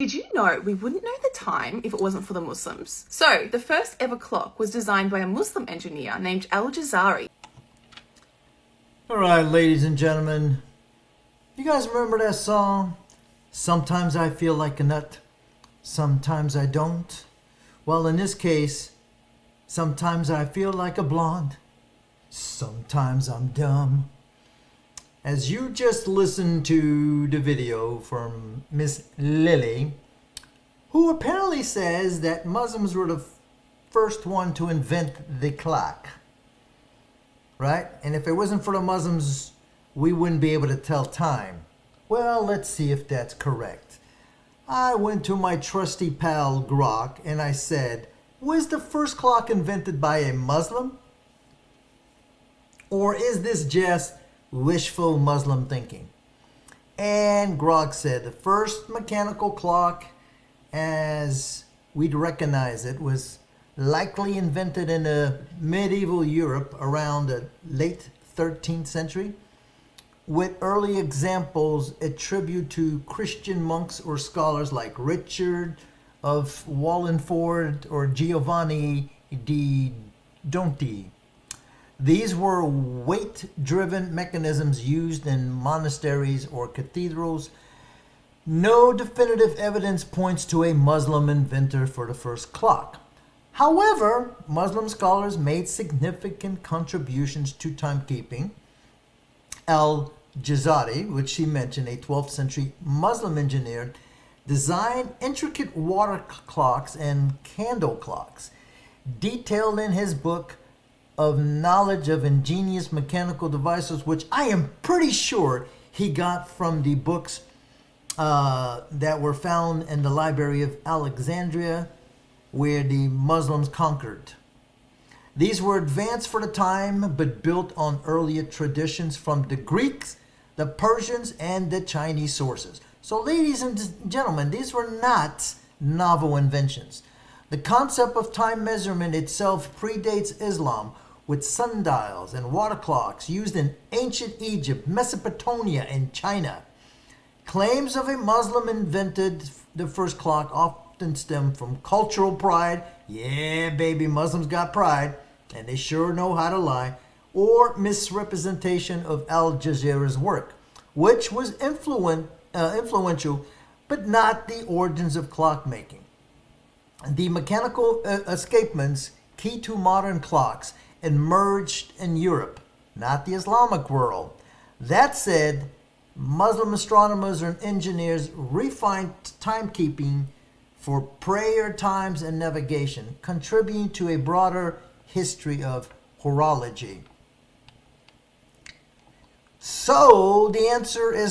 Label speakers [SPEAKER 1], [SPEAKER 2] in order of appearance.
[SPEAKER 1] Did you know we wouldn't know the time if it wasn't for the Muslims? So, the first ever clock was designed by a Muslim engineer named Al-Jazari.
[SPEAKER 2] All right, ladies and gentlemen, you guys remember that song? Sometimes I feel like a nut, sometimes I don't. Well, in this case, sometimes I feel like a blonde, sometimes I'm dumb. As you just listened to the video from Miss Lily, who apparently says that Muslims were the first one to invent the clock, right? And if it wasn't for the Muslims, we wouldn't be able to tell time. Well, let's see if that's correct. I went to my trusty pal Grok and I said, was the first clock invented by a Muslim? Or is this just wishful Muslim thinking? And Grok said the first mechanical clock, as we'd recognize it, was likely invented in medieval Europe around the late 13th century, with early examples attributed to Christian monks or scholars like Richard of Wallingford or Giovanni di Donti. These were weight-driven mechanisms used in monasteries or cathedrals. No definitive evidence points to a Muslim inventor for the first clock. However, Muslim scholars made significant contributions to timekeeping. Al-Jazari, which she mentioned, a 12th century Muslim engineer, designed intricate water clocks and candle clocks. Detailed in his book of knowledge of ingenious mechanical devices, which I am pretty sure he got from the books that were found in the Library of Alexandria, where the Muslims conquered. These were advanced for the time, but built on earlier traditions from the Greeks, the Persians, and the Chinese sources. So, ladies and gentlemen, these were not novel inventions. The concept of time measurement itself predates Islam, with sundials and water clocks used in ancient Egypt, Mesopotamia, and China. Claims of a Muslim invented the first clock often stem from cultural pride. Yeah, baby, Muslims got pride, and they sure know how to lie. Or misrepresentation of Al-Jazari's work, which was influential, but not the origins of clockmaking. The mechanical escapements key to modern clocks emerged in Europe, not the Islamic world. That said, Muslim astronomers and engineers refined timekeeping for prayer times and navigation, contributing to a broader history of horology. So the answer is